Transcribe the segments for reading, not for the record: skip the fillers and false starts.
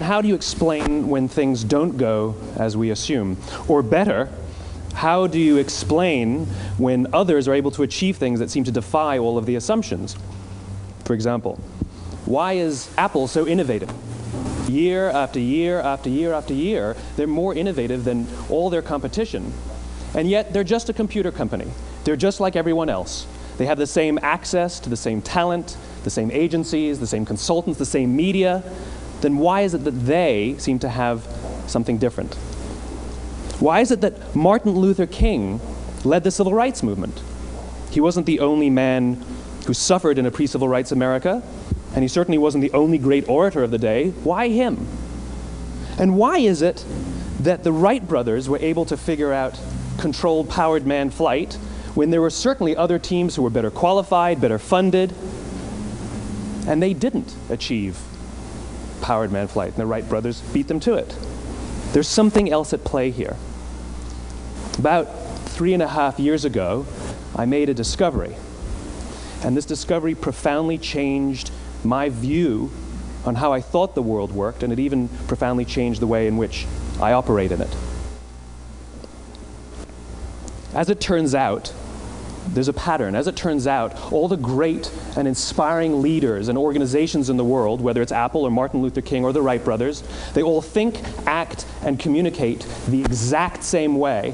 how do you explain when things don't go as we assume? Or better, how do you explain when others are able to achieve things that seem to defy all of the assumptions? For example, why is Apple so innovative? Year after year after year after year, they're more innovative than all their competition. And yet, they're just a computer company. They're just like everyone else. They have the same access to the same talent, the same agencies, the same consultants, the same media. Then why is it that they seem to have something different? Why is it that Martin Luther King led the civil rights movement? He wasn't the only man who suffered in a pre-civil rights America, and he certainly wasn't the only great orator of the day. Why him? And why is it that the Wright brothers were able to figure out controlled powered manned flight when there were certainly other teams who were better qualified, better funded, and they didn't achieve powered manned flight, and the Wright brothers beat them to it? There's something else at play here. About 3.5 years ago, I made a discovery, and this discovery profoundly changed my view on how I thought the world worked, and it even profoundly changed the way in which I operate in it. As it turns out, there's a pattern. As it turns out, all the great and inspiring leaders and organizations in the world, whether it's Apple or Martin Luther King or the Wright brothers, they all think, act, and communicate the exact same way,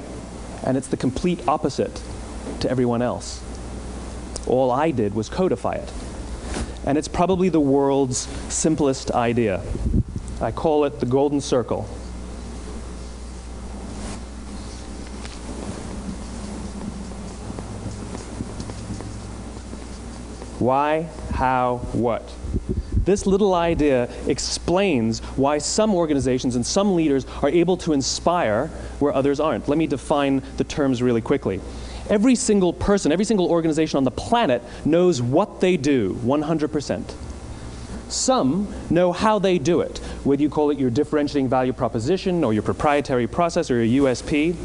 and it's the complete opposite to everyone else. All I did was codify it. And it's probably the world's simplest idea. I call it the golden circle. Why, how, what? This little idea explains why some organizations and some leaders are able to inspire where others aren't. Let me define the terms really quickly. Every single person, every single organization on the planet knows what they do, 100%. Some know how they do it, whether you call it your differentiating value proposition or your proprietary process or your USP.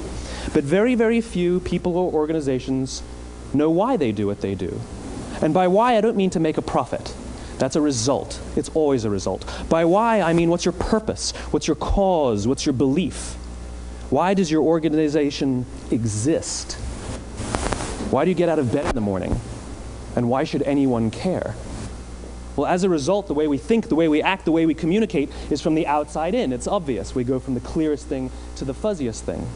But very, very few people or organizations know why they do what they do. And by why, I don't mean to make a profit. That's a result. It's always a result. By why, I mean what's your purpose? What's your cause? What's your belief? Why does your organization exist? Why do you get out of bed in the morning? And why should anyone care? Well, as a result, the way we think, the way we act, the way we communicate is from the outside in. It's obvious. We go from the clearest thing to the fuzziest thing.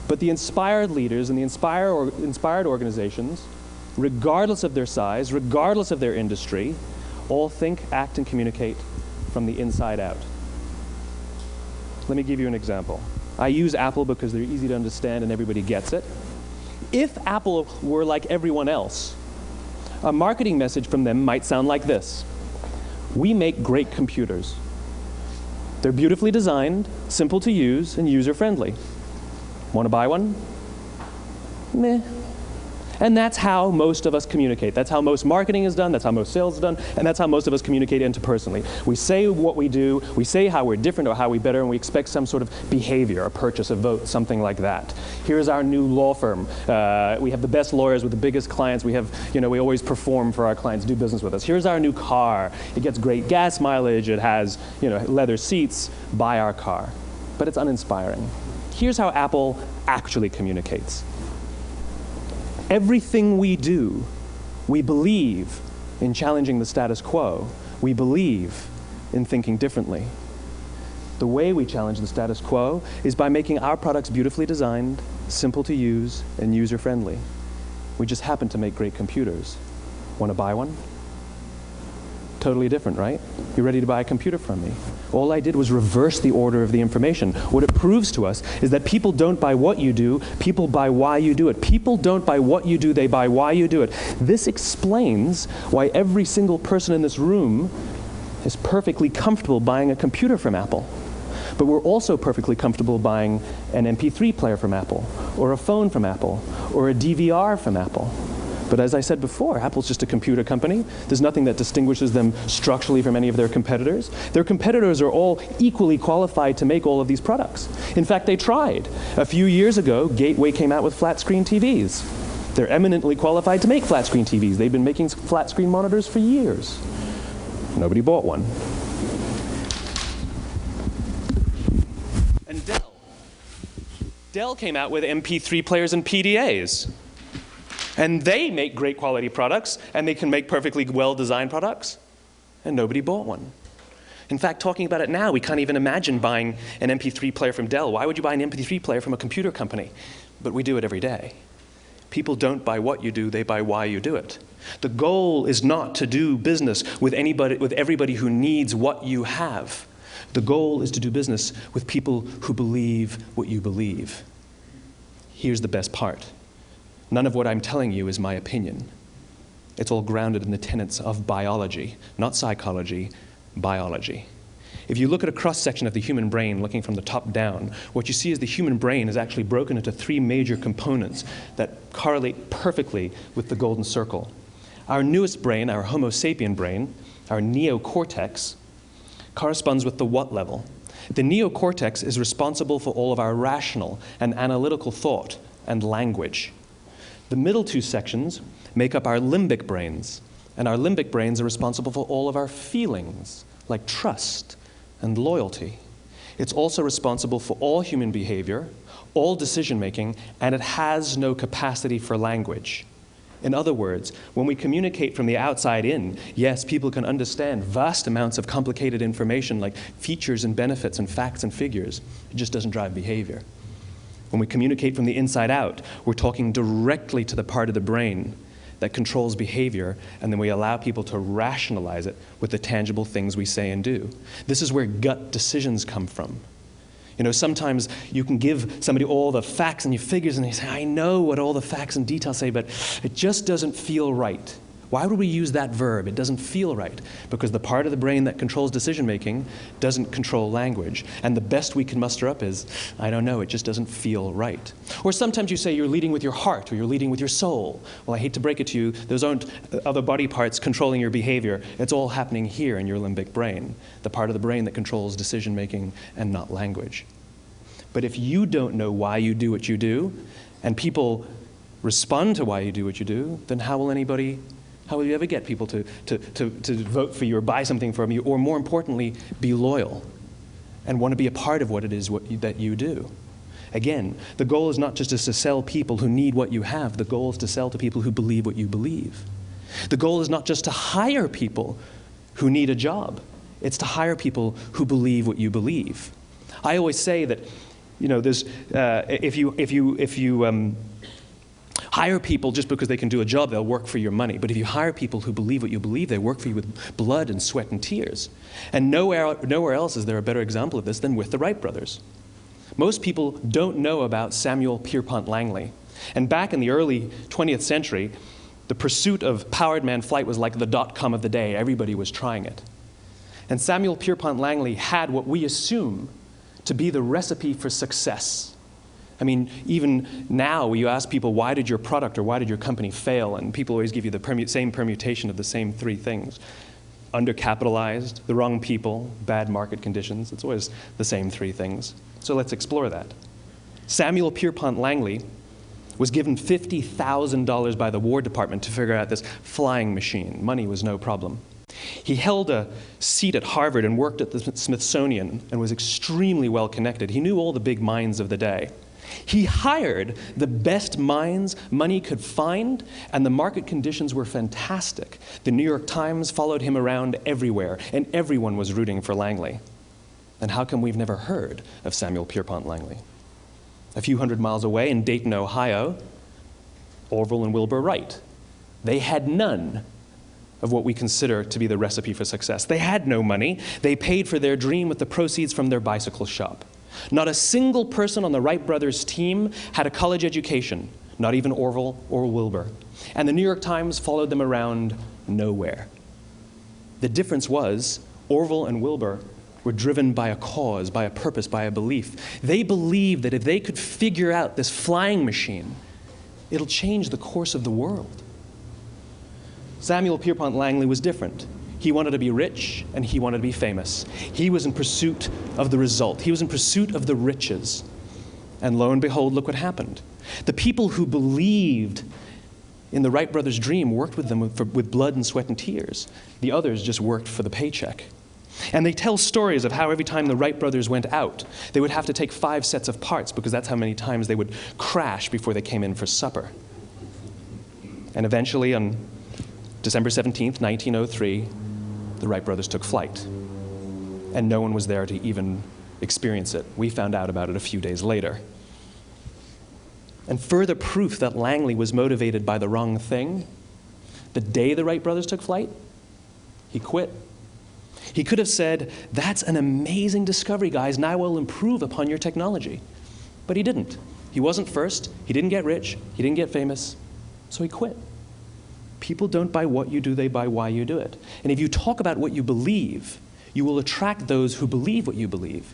But the inspired leaders and the inspired organizations, regardless of their size, regardless of their industry, all think, act, and communicate from the inside out. Let me give you an example. I use Apple because they're easy to understand and everybody gets it. If Apple were like everyone else, a marketing message from them might sound like this. We make great computers. They're beautifully designed, simple to use, and user-friendly. Want to buy one? Meh. And that's how most of us communicate. That's how most marketing is done, that's how most sales is done, and that's how most of us communicate interpersonally. We say what we do, we say how we're different or how we're better, and we expect some sort of behavior, a purchase, a vote, something like that. Here's our new law firm. We have the best lawyers with the biggest clients. We have, we always perform for our clients, do business with us. Here's our new car. It gets great gas mileage. It has, leather seats. Buy our car. But it's uninspiring. Here's how Apple actually communicates. Everything we do, we believe in challenging the status quo. We believe in thinking differently. The way we challenge the status quo is by making our products beautifully designed, simple to use, and user-friendly. We just happen to make great computers. Want to buy one? Totally different, right? You're ready to buy a computer from me. All I did was reverse the order of the information. What it proves to us is that people don't buy what you do, people buy why you do it. People don't buy what you do, they buy why you do it. This explains why every single person in this room is perfectly comfortable buying a computer from Apple. But we're also perfectly comfortable buying an MP3 player from Apple, or a phone from Apple, or a DVR from Apple. But as I said before, Apple's just a computer company. There's nothing that distinguishes them structurally from any of their competitors. Their competitors are all equally qualified to make all of these products. In fact, they tried. A few years ago, Gateway came out with flat-screen TVs. They're eminently qualified to make flat-screen TVs. They've been making flat-screen monitors for years. Nobody bought one. Dell came out with MP3 players and PDAs. And they make great quality products, and they can make perfectly well-designed products, and nobody bought one. In fact, talking about it now, we can't even imagine buying an MP3 player from Dell. Why would you buy an MP3 player from a computer company? But we do it every day. People don't buy what you do, they buy why you do it. The goal is not to do business with everybody who needs what you have. The goal is to do business with people who believe what you believe. Here's the best part. None of what I'm telling you is my opinion. It's all grounded in the tenets of biology, not psychology, biology. If you look at a cross-section of the human brain, looking from the top down, what you see is the human brain is actually broken into 3 major components that correlate perfectly with the golden circle. Our newest brain, our Homo sapien brain, our neocortex, corresponds with the what level. The neocortex is responsible for all of our rational and analytical thought and language. The middle 2 sections make up our limbic brains, and our limbic brains are responsible for all of our feelings, like trust and loyalty. It's also responsible for all human behavior, all decision-making, and it has no capacity for language. In other words, when we communicate from the outside in, yes, people can understand vast amounts of complicated information like features and benefits and facts and figures. It just doesn't drive behavior. When we communicate from the inside out, we're talking directly to the part of the brain that controls behavior, and then we allow people to rationalize it with the tangible things we say and do. This is where gut decisions come from. You know, sometimes you can give somebody all the facts and your figures and they say, I know what all the facts and details say, but it just doesn't feel right. Why would we use that verb? It doesn't feel right. Because the part of the brain that controls decision-making doesn't control language. And the best we can muster up is, I don't know, it just doesn't feel right. Or sometimes you say you're leading with your heart or you're leading with your soul. Well, I hate to break it to you, those aren't other body parts controlling your behavior. It's all happening here in your limbic brain, the part of the brain that controls decision-making and not language. But if you don't know why you do what you do, and people respond to why you do what you do, then how will you ever get people to vote for you or buy something from you, or more importantly, be loyal and want to be a part of what it is that you do? Again, the goal is not just to sell people who need what you have. The goal is to sell to people who believe what you believe. The goal is not just to hire people who need a job. It's to hire people who believe what you believe. I always say that, you know, there's, if you hire people just because they can do a job, they'll work for your money. But if you hire people who believe what you believe, they work for you with blood and sweat and tears. And nowhere else is there a better example of this than with the Wright brothers. Most people don't know about Samuel Pierpont Langley. And back in the early 20th century, the pursuit of powered man flight was like the dot-com of the day. Everybody was trying it. And Samuel Pierpont Langley had what we assume to be the recipe for success. I mean, even now, you ask people, why did your product or why did your company fail? And people always give you the same permutation of the same 3 things. Undercapitalized, the wrong people, bad market conditions. It's always the same 3 things. So let's explore that. Samuel Pierpont Langley was given $50,000 by the War Department to figure out this flying machine. Money was no problem. He held a seat at Harvard and worked at the Smithsonian and was extremely well connected. He knew all the big minds of the day. He hired the best minds money could find, and the market conditions were fantastic. The New York Times followed him around everywhere, and everyone was rooting for Langley. And how come we've never heard of Samuel Pierpont Langley? A few hundred miles away in Dayton, Ohio, Orville and Wilbur Wright. They had none of what we consider to be the recipe for success. They had no money. They paid for their dream with the proceeds from their bicycle shop. Not a single person on the Wright brothers' team had a college education, not even Orville or Wilbur. And the New York Times followed them around nowhere. The difference was Orville and Wilbur were driven by a cause, by a purpose, by a belief. They believed that if they could figure out this flying machine, it'll change the course of the world. Samuel Pierpont Langley was different. He wanted to be rich, and he wanted to be famous. He was in pursuit of the result. He was in pursuit of the riches. And lo and behold, look what happened. The people who believed in the Wright brothers' dream worked with them with blood and sweat and tears. The others just worked for the paycheck. And they tell stories of how every time the Wright brothers went out, they would have to take 5 sets of parts because that's how many times they would crash before they came in for supper. And eventually, on December 17th, 1903, the Wright brothers took flight. And no one was there to even experience it. We found out about it a few days later. And further proof that Langley was motivated by the wrong thing, the day the Wright brothers took flight, he quit. He could have said, "That's an amazing discovery, guys, and I will improve upon your technology." But he didn't. He wasn't first, he didn't get rich, he didn't get famous, so he quit. People don't buy what you do, they buy why you do it. And if you talk about what you believe, you will attract those who believe what you believe.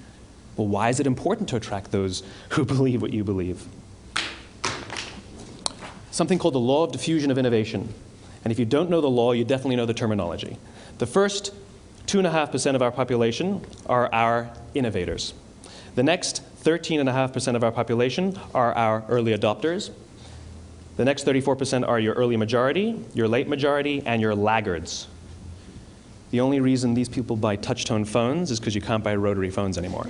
Well, why is it important to attract those who believe what you believe? Something called the Law of Diffusion of Innovation. And if you don't know the law, you definitely know the terminology. The first 2.5% of our population are our innovators. The next 13.5% of our population are our early adopters. The next 34% are your early majority, your late majority, and your laggards. The only reason these people buy touch-tone phones is because you can't buy rotary phones anymore.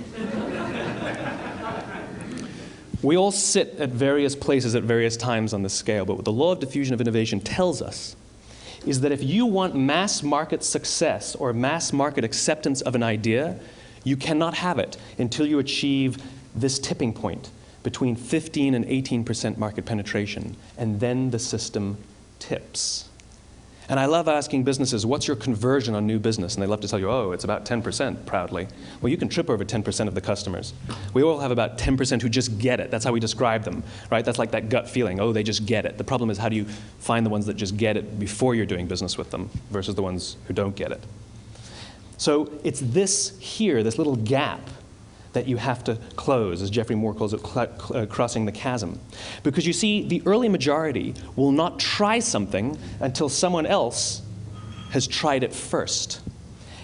We all sit at various places at various times on the scale, but what the Law of Diffusion of Innovation tells us is that if you want mass market success or mass market acceptance of an idea, you cannot have it until you achieve this tipping point between 15 and 18% market penetration, and then the system tips. And I love asking businesses, what's your conversion on new business? And they love to tell you, oh, it's about 10%, proudly. Well, you can trip over 10% of the customers. We all have about 10% who just get it. That's how we describe them, right? That's like that gut feeling, oh, they just get it. The problem is, how do you find the ones that just get it before you're doing business with them versus the ones who don't get it? So it's this here, this little gap, that you have to close, as Geoffrey Moore calls it, crossing the chasm. Because you see, the early majority will not try something until someone else has tried it first.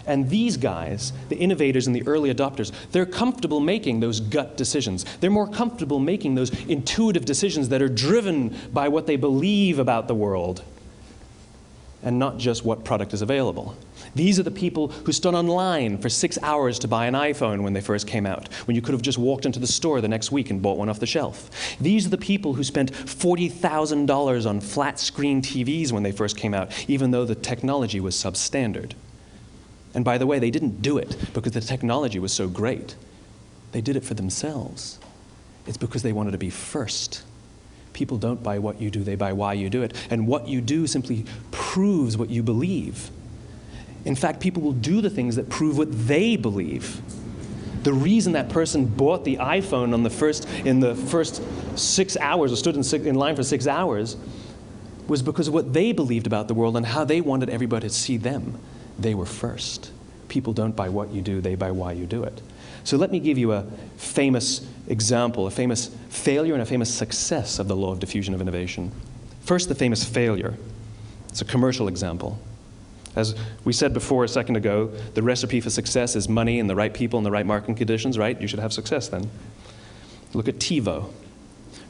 And these guys, the innovators and the early adopters, they're comfortable making those gut decisions. They're more comfortable making those intuitive decisions that are driven by what they believe about the world, and not just what product is available. These are the people who stood online for 6 hours to buy an iPhone when they first came out, when you could have just walked into the store the next week and bought one off the shelf. These are the people who spent $40,000 on flat screen TVs when they first came out, even though the technology was substandard. And by the way, they didn't do it because the technology was so great. They did it for themselves. It's because they wanted to be first. People don't buy what you do, they buy why you do it. And what you do simply proves what you believe. In fact, people will do the things that prove what they believe. The reason that person bought the iPhone in the first 6 hours, or stood in line for 6 hours, was because of what they believed about the world and how they wanted everybody to see them. They were first. People don't buy what you do, they buy why you do it. So let me give you a famous example, a famous failure and a famous success of the Law of Diffusion of Innovation. First, the famous failure. It's a commercial example. As we said before a second ago, the recipe for success is money and the right people and the right marketing conditions, right? You should have success then. Look at TiVo.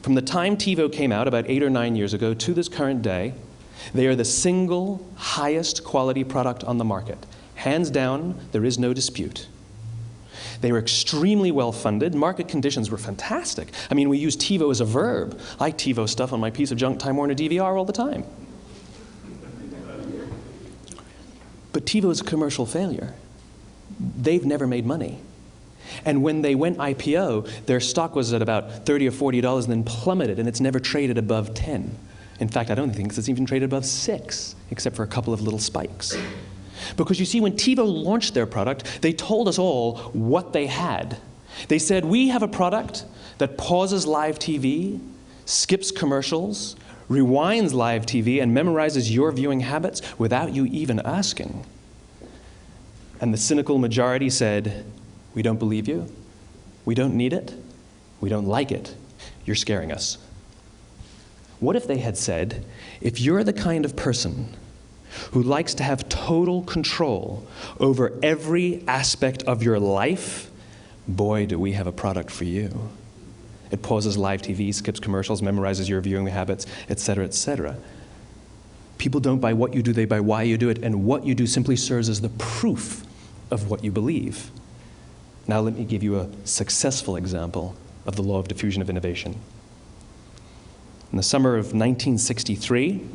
From the time TiVo came out about 8 or 9 years ago to this current day, they are the single highest quality product on the market. Hands down, there is no dispute. They were extremely well funded. Market conditions were fantastic. I mean, we use TiVo as a verb. I TiVo stuff on my piece of junk Time Warner DVR all the time. But TiVo is a commercial failure. They've never made money. And when they went IPO, their stock was at about $30 or $40 and then plummeted, and it's never traded above 10. In fact, I don't think it's even traded above 6, except for a couple of little spikes. Because you see, when TiVo launched their product, they told us all what they had. They said, we have a product that pauses live TV, skips commercials, rewinds live TV, and memorizes your viewing habits without you even asking. And the cynical majority said, we don't believe you, we don't need it, we don't like it, you're scaring us. What if they had said, if you're the kind of person who likes to have total control over every aspect of your life, boy, do we have a product for you. It pauses live TV, skips commercials, memorizes your viewing habits, etc., etc. People don't buy what you do, they buy why you do it, and what you do simply serves as the proof of what you believe. Now let me give you a successful example of the law of diffusion of innovation. In the summer of 1963,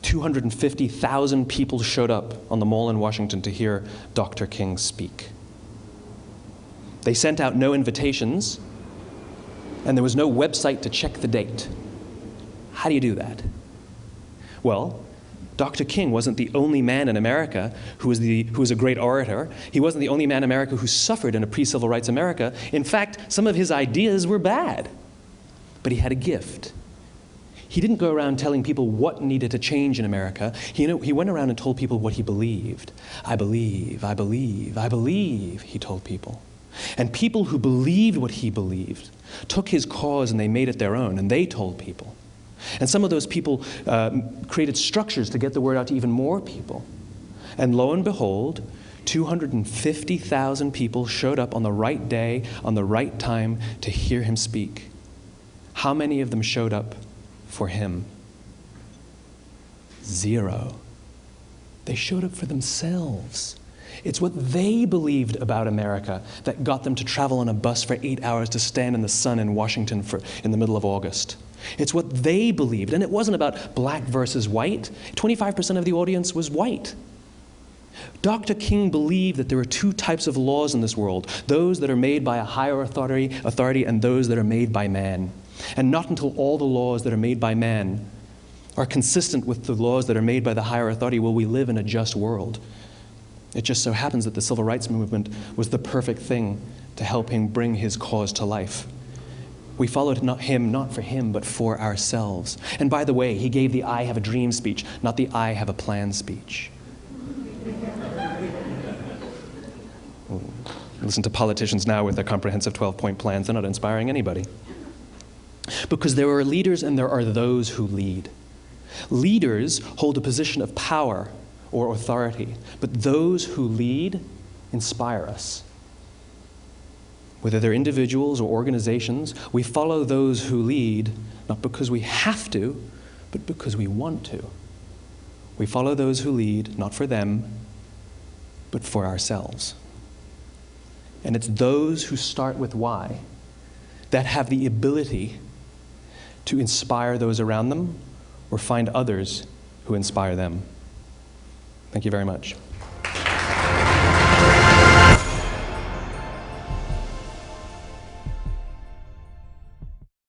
250,000 people showed up on the Mall in Washington to hear Dr. King speak. They sent out no invitations, and there was no website to check the date. How do you do that? Well, Dr. King wasn't the only man in America who was a great orator. He wasn't the only man in America who suffered in a pre-civil rights America. In fact, some of his ideas were bad, but he had a gift. He didn't go around telling people what needed to change in America. He went around and told people what he believed. I believe, I believe, I believe, he told people. And people who believed what he believed took his cause and they made it their own, and they told people. And some of those people created structures to get the word out to even more people. And lo and behold, 250,000 people showed up on the right day, on the right time to hear him speak. How many of them showed up for him? 0. They showed up for themselves. It's what they believed about America that got them to travel on a bus for 8 hours to stand in the sun in Washington in the middle of August. It's what they believed, and it wasn't about black versus white. 25% of the audience was white. Dr. King believed that there are 2 types of laws in this world, those that are made by a higher authority and those that are made by man. And not until all the laws that are made by man are consistent with the laws that are made by the higher authority will we live in a just world. It just so happens that the civil rights movement was the perfect thing to help him bring his cause to life. We followed him not for him, but for ourselves. And by the way, he gave the I have a dream speech, not the I have a plan speech. Listen to politicians now with their comprehensive 12-point plans. They're not inspiring anybody. Because there are leaders and there are those who lead. Leaders hold a position of power or authority, but those who lead inspire us. Whether they're individuals or organizations, we follow those who lead not because we have to, but because we want to. We follow those who lead not for them, but for ourselves. And it's those who start with why that have the ability to inspire those around them or find others who inspire them. Thank you very much.